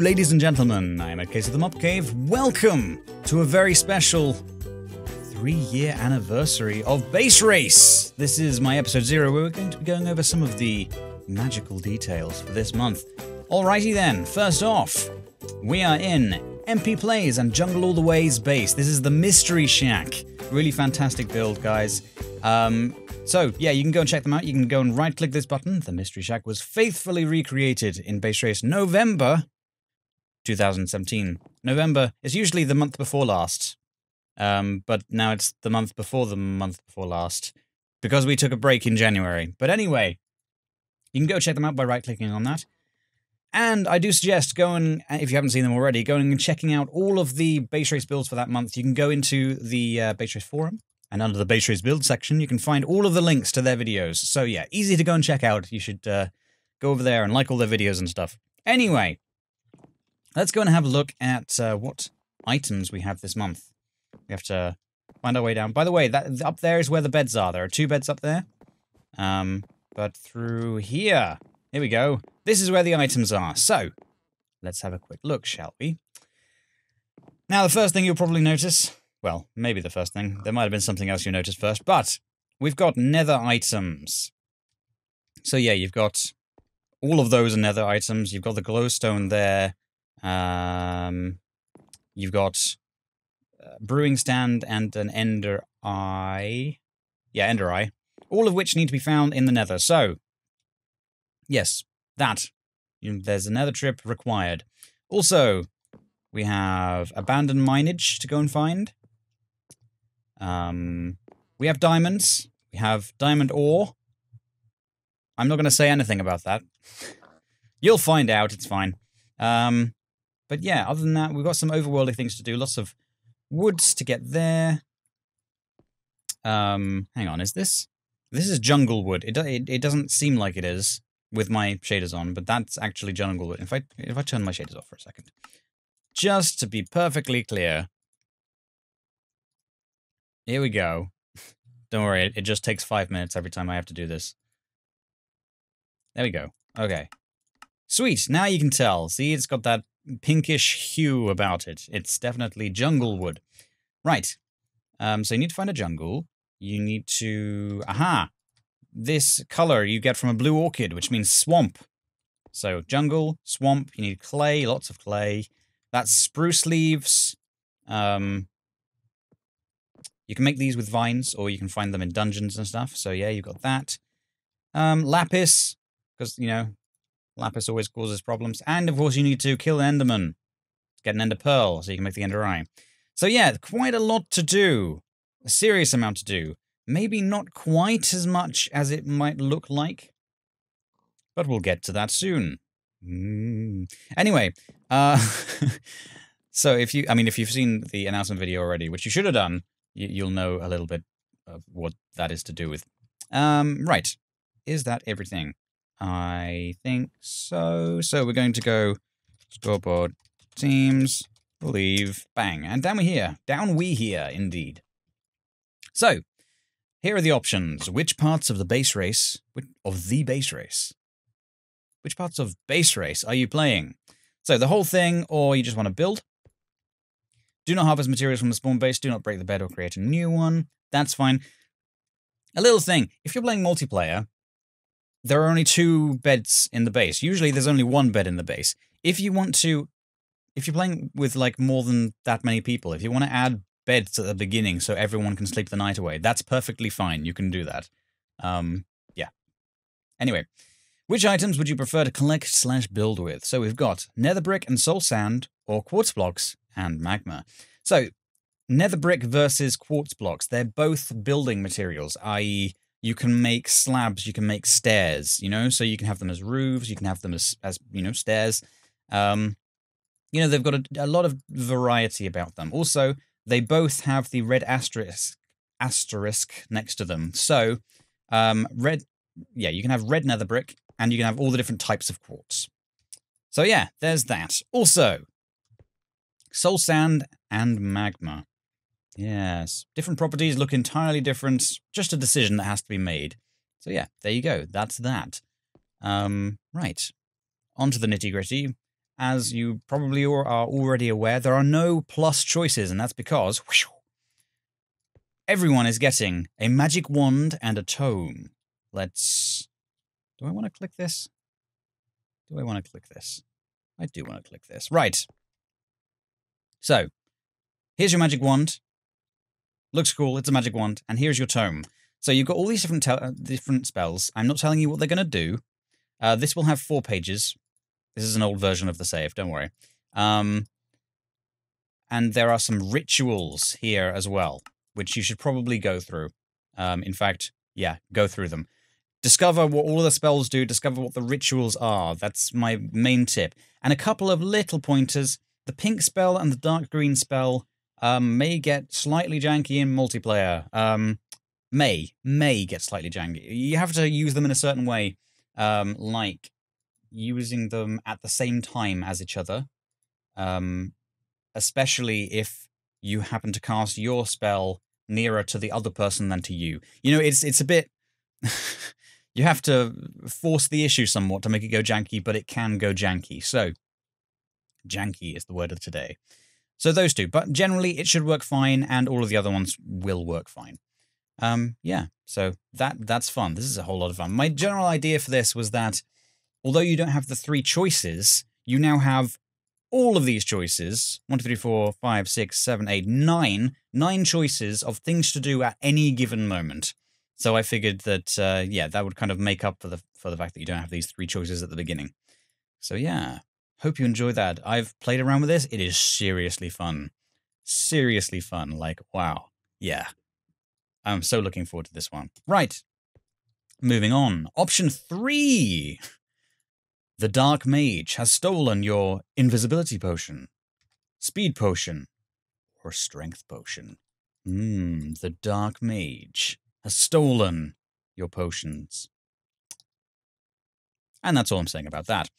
ladies and gentlemen. I'm EddCase of the Mob Cave. Welcome to a very special 3-year anniversary of Base Race. This is my episode 0, where we're going to be going over some of the magical details for this month. Alrighty then, first off, we are in MP Plays and Jungle All the Way's base. This is the Mystery Shack. Really fantastic build, guys. So, yeah, you can go and check them out. You can go and right-click this button. The Mystery Shack was faithfully recreated in Base Race November 2017. November is usually the month before last. But now it's the month before last. Because we took a break in January. But anyway, you can go check them out by right-clicking on that. And I do suggest going, if you haven't seen them already, going and checking out all of the Base Race builds for that month. You can go into the Base Race forum. And under the Base Race build section, you can find all of the links to their videos. So yeah, easy to go and check out. You should go over there and like all their videos and stuff. Anyway, let's go and have a look at what items we have this month. We have to find our way down. By the way, that up there is where the beds are. There are 2 beds up there. But through here we go. This is where the items are. So, let's have a quick look, shall we? Now, the first thing you'll probably notice... Well, maybe the first thing. There might have been something else you noticed first, but we've got nether items. So yeah, you've got all of those are nether items. You've got the glowstone there. You've got brewing stand and an ender eye. Yeah, ender eye. All of which need to be found in the nether. So, yes, that. There's a nether trip required. Also, we have abandoned minage to go and find. We have diamonds. We have diamond ore. I'm not going to say anything about that. You'll find out, it's fine. But yeah, other than that, we've got some overworldly things to do. Lots of woods to get there. Hang on, is this? This is jungle wood. It doesn't seem like it is with my shaders on, but that's actually jungle wood. If I turn my shaders off for a second. Just to be perfectly clear. Here we go. Don't worry, it just takes 5 minutes every time I have to do this. There we go. Okay. Sweet, now you can tell. See, it's got that pinkish hue about it. It's definitely jungle wood. Right. So you need to find a jungle. You need to... Aha! This color you get from a blue orchid, which means swamp. So jungle, swamp, you need clay, lots of clay. That's spruce leaves. You can make these with vines, or you can find them in dungeons and stuff. So yeah, you've got that. Lapis, because, you know, lapis always causes problems. And, of course, you need to kill an enderman to get an ender pearl, so you can make the ender eye. So yeah, quite a lot to do. A serious amount to do. Maybe not quite as much as it might look like. But we'll get to that soon. Anyway, so if you've seen the announcement video already, which you should have done, you'll know a little bit of what that is to do with. Right. Is that everything? I think so. So we're going to go scoreboard, teams, leave, bang, and down we here. Down we here, indeed. So, here are the options. Which parts of the base race, which parts of base race are you playing? So the whole thing, or you just want to build? Do not harvest materials from the spawn base. Do not break the bed or create a new one. That's fine. A little thing. If you're playing multiplayer, there are only 2 beds in the base. Usually there's only 1 bed in the base. If you're playing with like more than that many people, if you want to add beds at the beginning so everyone can sleep the night away, that's perfectly fine. You can do that. Yeah. Anyway. Which items would you prefer to collect/build with? So we've got nether brick and soul sand, or quartz blocks and magma. So, nether brick versus quartz blocks, they're both building materials, i.e. you can make slabs, you can make stairs, you know? So you can have them as roofs, you can have them as you know, stairs. You know, they've got a lot of variety about them. Also, they both have the red asterisk next to them. So, you can have red nether brick, and you can have all the different types of quartz. So yeah, there's that. Also, soul sand and magma. Yes, different properties look entirely different. Just a decision that has to be made. So yeah, there you go. That's that. Right. On to the nitty-gritty. as you probably are already aware, there are no plus choices, and that's because everyone is getting a magic wand and a tome. Let's... Do I want to click this? Do I want to click this? I do want to click this. Right. So, here's your magic wand. Looks cool, it's a magic wand. And here's your tome. So you've got all these different spells. I'm not telling you what they're going to do. This will have 4 pages. This is an old version of the save, don't worry. And there are some rituals here as well, which you should probably go through. In fact, yeah, go through them. Discover what all of the spells do, discover what the rituals are. That's my main tip. And a couple of little pointers. The pink spell and the dark green spell may get slightly janky in multiplayer. May get slightly janky. You have to use them in a certain way, like using them at the same time as each other, especially if you happen to cast your spell nearer to the other person than to you. You know, it's a bit... You have to force the issue somewhat to make it go janky, but it can go janky. So, janky is the word of today. So those two, but generally it should work fine, and all of the other ones will work fine. Yeah, so that's fun. This is a whole lot of fun. My general idea for this was that, although you don't have the 3 choices, you now have all of these choices. 1, 2, 3, 4, 5, 6, 7, 8, 9. 9 choices of things to do at any given moment. So I figured that, yeah, that would kind of make up for the fact that you don't have these 3 choices at the beginning. So yeah, hope you enjoy that. I've played around with this. It is seriously fun. Seriously fun. Like, wow. Yeah. I'm so looking forward to this one. Right. Moving on. Option 3. The Dark Mage has stolen your invisibility potion, speed potion, or strength potion. The Dark Mage has stolen your potions. And that's all I'm saying about that.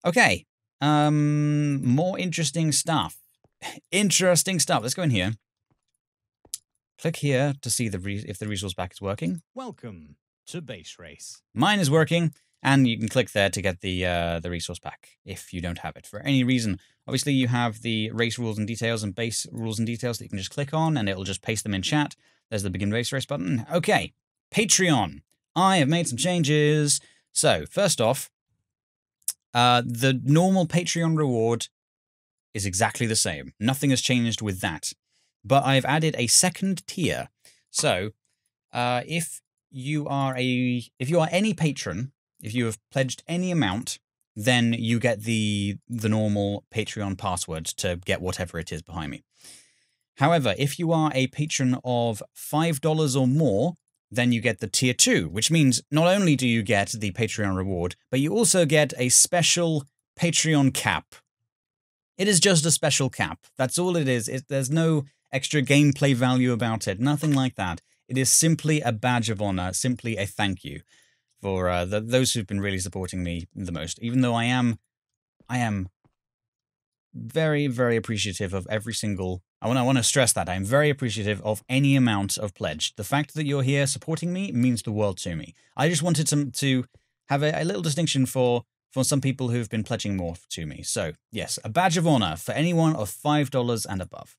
Okay. More interesting stuff. Interesting stuff. Let's go in here. Click here to see if the resource pack is working. Welcome to Base Race. Mine is working, and you can click there to get the resource pack if you don't have it for any reason. Obviously, you have the race rules and details and base rules and details that you can just click on, and it'll just paste them in chat. There's the Begin Base Race button. Okay, Patreon. I have made some changes. So, first off, the normal Patreon reward is exactly the same. Nothing has changed with that. But I've added a second tier. So, if you are any patron, if you have pledged any amount, then you get the normal Patreon password to get whatever it is behind me. However, if you are a patron of $5 or more, then you get the tier 2, which means not only do you get the Patreon reward, but you also get a special Patreon cap. It is just a special cap. That's all it is. There's no extra gameplay value about it. Nothing like that. It is simply a badge of honor, simply a thank you for those who've been really supporting me the most. Even though I am very, very appreciative of every single... I want to stress that. I'm very appreciative of any amount of pledge. The fact that you're here supporting me means the world to me. I just wanted to have a little distinction for some people who've been pledging more to me. So, yes, a badge of honor for anyone of $5 and above.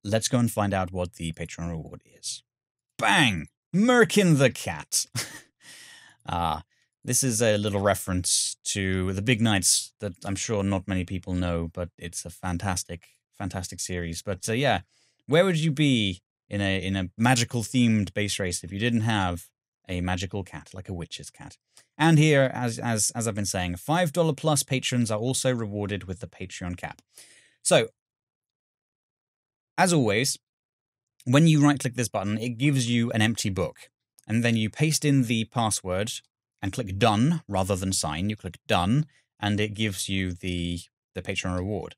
Let's go and find out what the Patreon reward is. Bang! Merkin the Cat. This is a little reference to the Big Nights that I'm sure not many people know, but it's a fantastic series. But yeah, where would you be in a magical themed base race if you didn't have a magical cat, like a witch's cat? And here, as I've been saying, $5 plus patrons are also rewarded with the Patreon cap. So, as always, when you right-click this button, it gives you an empty book. And then you paste in the password and click Done rather than Sign. You click Done, and it gives you the Patreon reward.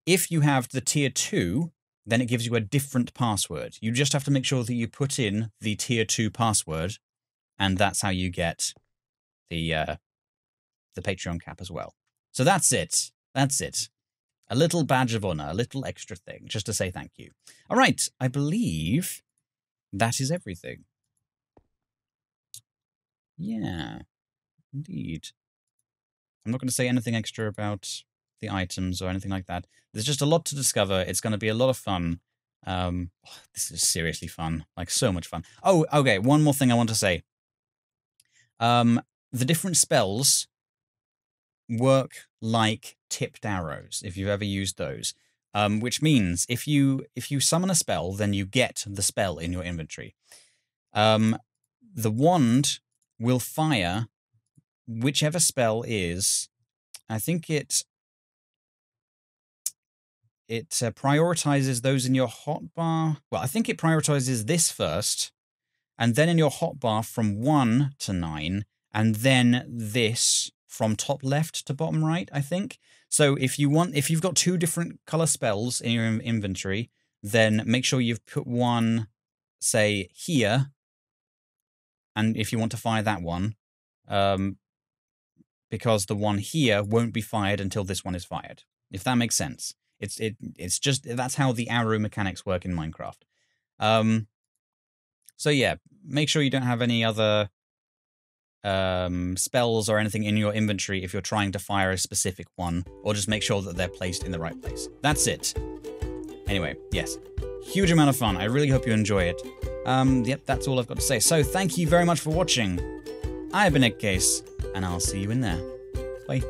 If you have the tier 2, then it gives you a different password. You just have to make sure that you put in the tier 2 password, and that's how you get the Patreon cap as well. So that's it. That's it. A little badge of honor, a little extra thing, just to say thank you. All right, I believe that is everything. Yeah, indeed. I'm not going to say anything extra about the items or anything like that. There's just a lot to discover. It's going to be a lot of fun. This is seriously fun, like so much fun. Oh, okay, one more thing I want to say. The different spells work like tipped arrows, if you've ever used those. Which means if you summon a spell, then you get the spell in your inventory. The wand will fire whichever spell is, I think it prioritizes those in your hotbar. Well, I think it prioritizes this first, and then in your hotbar from 1 to 9, and then this from top left to bottom right, I think. So if you've got 2 different color spells in your inventory, then make sure you've put one, say, here, and if you want to fire that one, because the one here won't be fired until this one is fired, if that makes sense. It's just, that's how the arrow mechanics work in Minecraft. So yeah, make sure you don't have any other spells or anything in your inventory if you're trying to fire a specific one, or just make sure that they're placed in the right place. That's it. Anyway, yes, huge amount of fun. I really hope you enjoy it. Yep, that's all I've got to say. So thank you very much for watching. I've been EddCase, and I'll see you in there. Bye.